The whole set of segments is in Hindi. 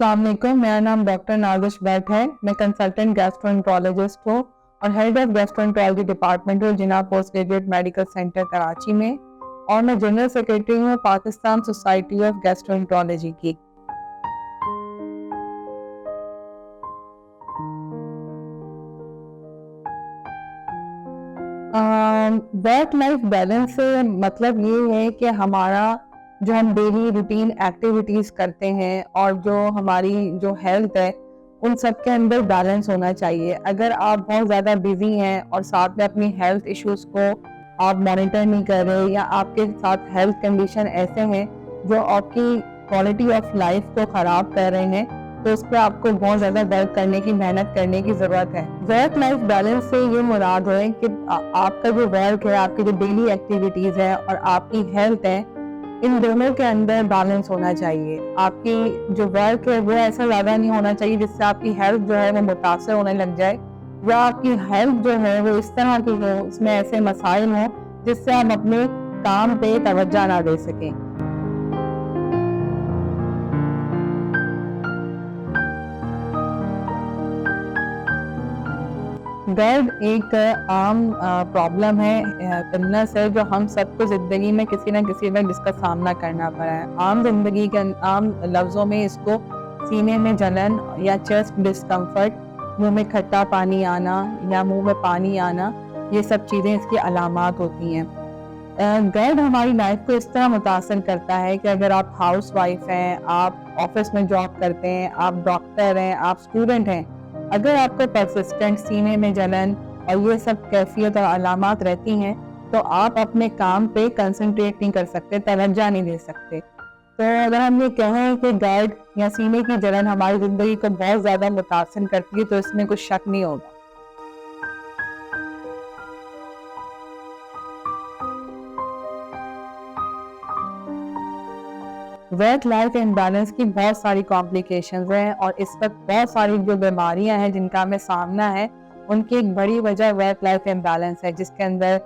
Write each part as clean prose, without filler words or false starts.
अस्सलाम वालेकुम, मेरा नाम डॉक्टर नाज़िश भट्ट है। मैं कंसल्टेंट गैस्ट्रोएंटरोलॉजिस्ट हूँ और हेड ऑफ गैस्ट्रोएंटरोलॉजी डिपार्टमेंट हूँ Jinnah post graduate medical centre Karachi में, और मैं जनरल सेक्रेटरी हूँ पाकिस्तान सोसाइटी ऑफ गैस्ट्रोएंटरोलॉजी की। वर्क लाइफ बैलेंस से मतलब ये है कि हमारा जो हम डेली रूटीन एक्टिविटीज करते हैं और जो हमारी जो हेल्थ है उन सब के अंदर बैलेंस होना चाहिए। अगर आप बहुत ज़्यादा बिजी हैं और साथ में अपनी हेल्थ इश्यूज को आप मॉनिटर नहीं कर रहे या आपके साथ हेल्थ कंडीशन ऐसे हैं जो आपकी क्वालिटी ऑफ लाइफ को ख़राब कर रहे हैं, तो उस पर आपको बहुत ज़्यादा वर्क करने की मेहनत करने की ज़रूरत है। वर्क लाइफ बैलेंस से ये मुराद है कि आपका जो वर्क है, आपकी जो डेली एक्टिविटीज़ है और आपकी हेल्थ है, इन दोनों के अंदर बैलेंस होना चाहिए। आपकी जो वर्क है वो ऐसा ज़्यादा नहीं होना चाहिए जिससे आपकी हेल्थ जो है वो मुतासर होने लग जाए, या आपकी हेल्थ जो है वो इस तरह की हो, उसमें ऐसे मसाइल हों जिससे आप अपने काम पे तवज्जो ना दे सकें। दर्द एक आम प्रॉब्लम है, इलनेस है जो हम सबको ज़िंदगी में किसी न किसी वक्त इसका सामना करना पड़ा है। आम जिंदगी के आम लफ्ज़ों में इसको सीने में जलन या चेस्ट डिस्कम्फर्ट, मुंह में खट्टा पानी आना या मुंह में पानी आना, ये सब चीज़ें इसकी अलामात होती हैं। दर्द हमारी लाइफ को इस तरह मुतासर करता है कि अगर आप हाउस वाइफ हैं, आप ऑफिस में जॉब करते हैं, आप डॉक्टर हैं, आप स्टूडेंट हैं, अगर आपको परसिस्टेंट सीने में जलन और ये सब कैफियत और अलामात रहती हैं तो आप अपने काम पे कंसंट्रेट नहीं कर सकते, तवज्जो नहीं दे सकते। तो अगर हम ये कहें कि दर्द या सीने की जलन हमारी ज़िंदगी को बहुत ज़्यादा मुतासर करती है तो इसमें कुछ शक नहीं होगा। वर्क लाइफ इम्बैलेंस की बहुत सारी कॉम्प्लिकेशंस हैं और इस वक्त बहुत सारी जो बीमारियां हैं जिनका हमें सामना है, उनकी एक बड़ी वजह वर्क लाइफ इम्बैलेंस है, जिसके अंदर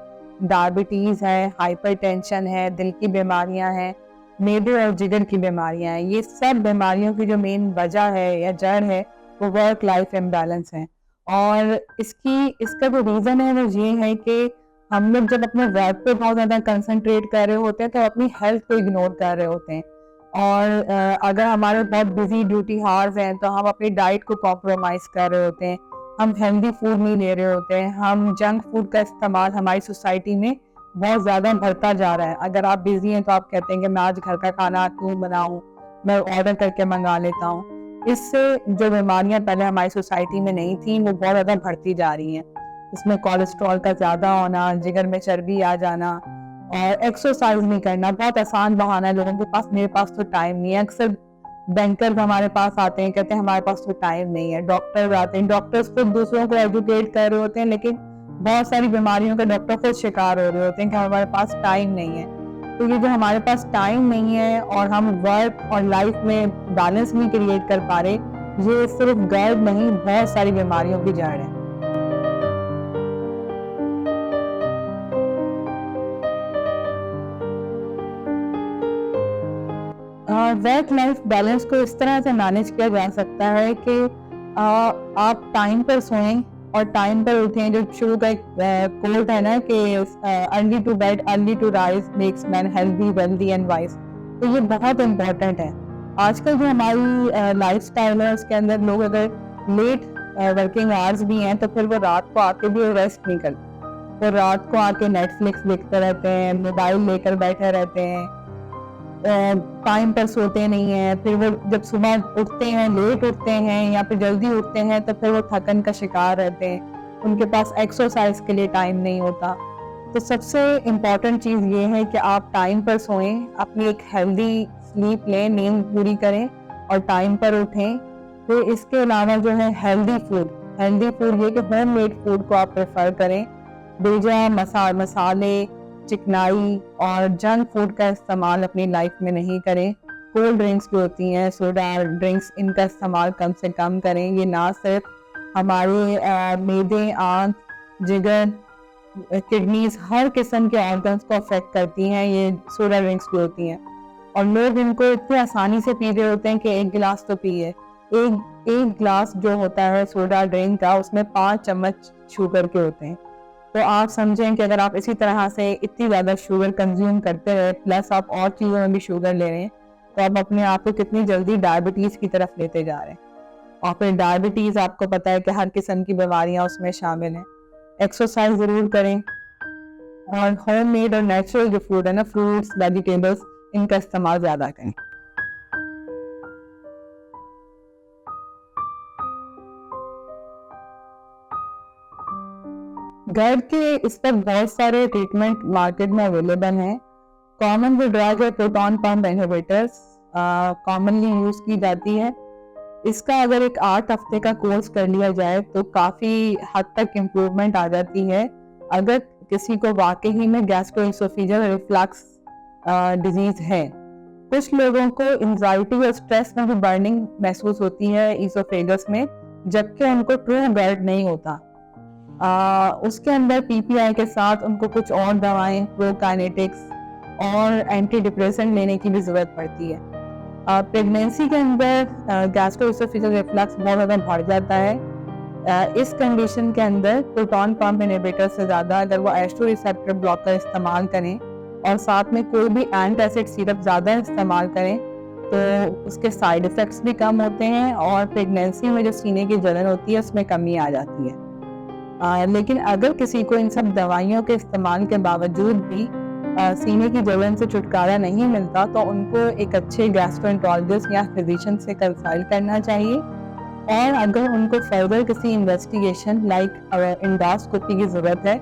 डायबिटीज़ है, हाइपरटेंशन है, दिल की बीमारियां हैं, मैदे और जिगर की बीमारियां हैं। ये सब बीमारियों की जो मेन वजह है या जड़ है वो वर्क लाइफ इम्बैलेंस है। और इसका जो रीज़न है वो ये है कि हम लोग जब अपने वर्क पे बहुत ज़्यादा कंसंट्रेट कर रहे होते हैं तो अपनी हेल्थ को इग्नोर कर रहे होते हैं, और अगर हमारे बहुत बिजी ड्यूटी हार्स हैं तो हम अपनी डाइट को कॉम्प्रोमाइज़ कर रहे होते हैं, हम हेल्दी फूड नहीं ले रहे होते हैं, हम जंक फूड का इस्तेमाल हमारी सोसाइटी में बहुत ज़्यादा बढ़ता जा रहा है। अगर आप बिजी हैं तो आप कहते हैं कि मैं आज घर का खाना क्यों बनाऊं, मैं ऑर्डर करके मंगा लेता हूँ। इससे जो बीमारियाँ पहले हमारी सोसाइटी में नहीं थी वो बहुत ज़्यादा बढ़ती जा रही हैं। इसमें कोलेस्ट्रॉल का ज़्यादा होना, जिगर में चर्बी आ जाना और एक्सरसाइज नहीं करना। बहुत आसान बहाना है लोगों के पास, मेरे पास तो टाइम नहीं है। अक्सर बैंकर हमारे पास आते हैं, कहते हैं हमारे पास तो टाइम नहीं है। डॉक्टर आते हैं, डॉक्टर्स खुद दूसरों को एजुकेट कर रहे होते हैं, लेकिन बहुत सारी बीमारियों के डॉक्टर खुद शिकार हो रहे होते हैं कि हमारे पास टाइम नहीं है। तो ये जो हमारे पास टाइम नहीं है और हम वर्क और लाइफ में बैलेंस नहीं क्रिएट कर पा रहे, ये सिर्फ गर्द नहीं, बहुत सारी बीमारियों की जड़ है। वर्क लाइफ बैलेंस को इस तरह से मैनेज किया जा सकता है कि आप टाइम पर सोएं और टाइम पर उठें। जो शुरू का एक कोट है ना कि early to bed early to rise makes man healthy wealthy and wise, तो ये बहुत इम्पोर्टेंट है। आजकल जो हमारी लाइफस्टाइल है उसके अंदर लोग अगर लेट वर्किंग आवर्स भी हैं तो फिर वो रात को आके भी रेस्ट नहीं करते, वो रात को आके नेटफ्लिक्स देखते रहते हैं, मोबाइल लेकर बैठे रहते हैं, टाइम पर सोते नहीं हैं। फिर वो जब सुबह उठते हैं, लेट उठते हैं या फिर जल्दी उठते हैं तो फिर वो थकन का शिकार रहते हैं, उनके पास एक्सरसाइज के लिए टाइम नहीं होता। तो सबसे इम्पॉर्टेंट चीज़ ये है कि आप टाइम पर सोएं, अपनी एक हेल्दी स्लीप लें, नींद पूरी करें और टाइम पर उठें। फिर इसके अलावा जो है हेल्दी फूड ये कि होम मेड फूड को आप प्रेफर करें, बेजा मसाले, चिकनाई और जंक फूड का इस्तेमाल अपनी लाइफ में नहीं करें। कोल्ड ड्रिंक्स जो होती हैं, सोडा ड्रिंक्स, इनका इस्तेमाल कम से कम करें। ये ना सिर्फ हमारे मैदे, आंत, जिगर, किडनीज, हर किस्म के ऑर्गन्स को अफेक्ट करती हैं ये सोडा ड्रिंक्स जो होती हैं, और लोग इनको इतनी आसानी से पी रहे होते हैं कि एक गिलास तो पिए, एक ग्लास जो होता है सोडा ड्रिंक का, उसमें 5 चम्मच शुगर के होते हैं। तो आप समझें कि अगर आप इसी तरह से इतनी ज़्यादा शुगर कंज्यूम करते रहे, प्लस आप और चीज़ों में भी शुगर ले रहे हैं, तो आप अपने आप को कितनी जल्दी डायबिटीज़ की तरफ लेते जा रहे हैं। और फिर डायबिटीज़ आपको पता है कि हर किस्म की बीमारियां उसमें शामिल हैं। एक्सरसाइज ज़रूर करें और होममेड और नेचुरल जो फूड है ना, फ्रूट्स, वेजिटेबल्स, इनका इस्तेमाल ज़्यादा करें। घर के इस पर बहुत सारे ट्रीटमेंट मार्केट में अवेलेबल हैं। कॉमन जो ड्रग है proton pump inhibitors, commonly use की जाती है। इसका अगर एक 8 हफ्ते का कोर्स कर लिया जाए तो काफ़ी हद तक इम्प्रूवमेंट आ जाती है। अगर किसी को वाकई में गैस्ट्रोएसोफेजियल रिफ्लक्स डिजीज है। कुछ लोगों को एंजाइटी और स्ट्रेस में भी बर्निंग महसूस होती है इसोफेगस में, जबकि उनको ट्रू गर्ड नहीं होता। उसके अंदर पीपीआई के साथ उनको कुछ और दवाएं, प्रोकाइनेटिक्स और एंटी डिप्रेसेंट लेने की भी जरूरत पड़ती है। प्रेगनेंसी के अंदर गैस्ट्रोएसोफेजियल रिफ्लक्स बहुत ज़्यादा बढ़ जाता है। इस कंडीशन के अंदर प्रोटॉन पंप इनहिबिटर से ज़्यादा अगर वो एस्ट्रो रिसेप्टर ब्लॉकर इस्तेमाल करें और साथ में कोई भी एंटासिड सिरप ज़्यादा इस्तेमाल करें तो उसके साइड इफ़ेक्ट्स भी कम होते हैं और प्रेगनेंसी में जो सीने की जलन होती है उसमें कमी आ जाती है। लेकिन अगर किसी को इन सब दवाइयों के इस्तेमाल के बावजूद भी सीने की जलन से छुटकारा नहीं मिलता तो उनको एक अच्छे गैस्ट्रोएंटरोलॉजिस्ट या फिजिशियन से कंसल्ट करना चाहिए। और अगर उनको फर्दर किसी इन्वेस्टिगेशन लाइक एंडोस्कोपी की ज़रूरत है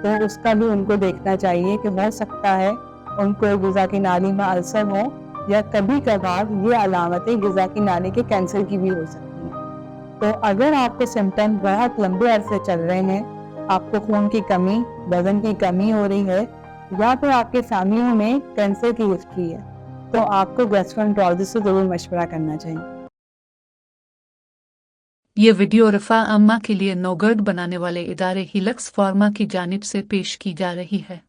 तो उसका भी उनको देखना चाहिए कि हो सकता है उनको ग़िज़ा की नाली में अल्सर हो या कभी कभार ये अलामतें ग़िज़ा की नाली के कैंसर की भी हो सकती हैं। तो अगर आपके सिम्टम बहुत लंबे अरसे चल रहे हैं, आपको खून की कमी, वजन की कमी हो रही है या फिर आपके फैमिली में कैंसर की हिस्ट्री है, तो आपको गैस्ट्रोएंटरोलॉजिस्ट से जरूर मशवरा करना चाहिए। ये वीडियो रफ़ा अम्मा के लिए नौगर्द बनाने वाले इदारे हिलक्स फार्मा की जानिब से पेश की जा रही है।